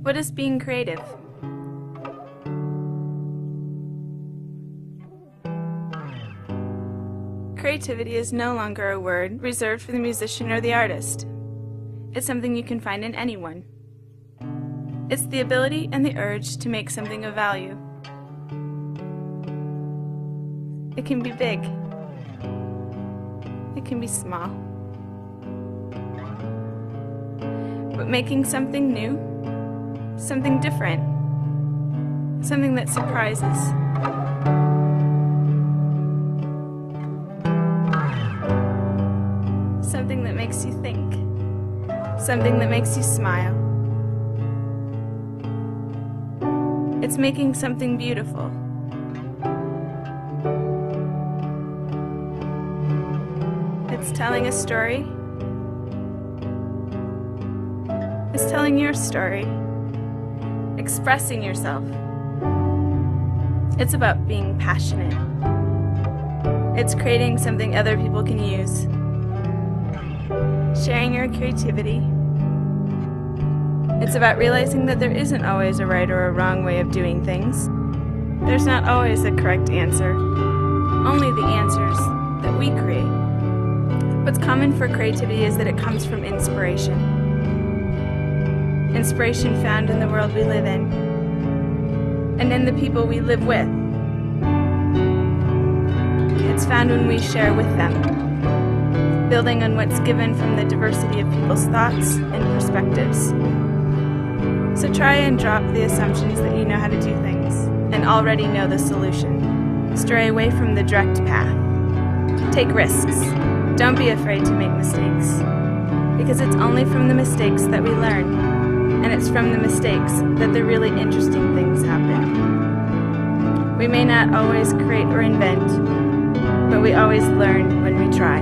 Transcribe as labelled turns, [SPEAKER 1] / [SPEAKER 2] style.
[SPEAKER 1] What is being creative? Creativity is no longer a word reserved for the musician or the artist. It's something you can find in anyone. It's the ability and the urge to make something of value. It can be big. It can be small. But making something new, something different, something that surprises. Something that makes you think. Something that makes you smile. It's making something beautiful. It's telling a story. It's telling your story. Expressing yourself. It's about being passionate. It's creating something other people can use. Sharing your creativity. It's about realizing that there isn't always a right or a wrong way of doing things. There's not always a correct answer, only the answers that we create. What's common for creativity is that it comes from inspiration. Inspiration found in the world we live in, and in the people we live with. It's found when we share with them, building on what's given from the diversity of people's thoughts and perspectives. So try and drop the assumptions that you know how to do things and already know the solution. Stray away from the direct path. Take risks. Don't be afraid to make mistakes, because it's only from the mistakes that we learn, and it's from the mistakes that the really interesting things happen. We may not always create or invent, but we always learn when we try.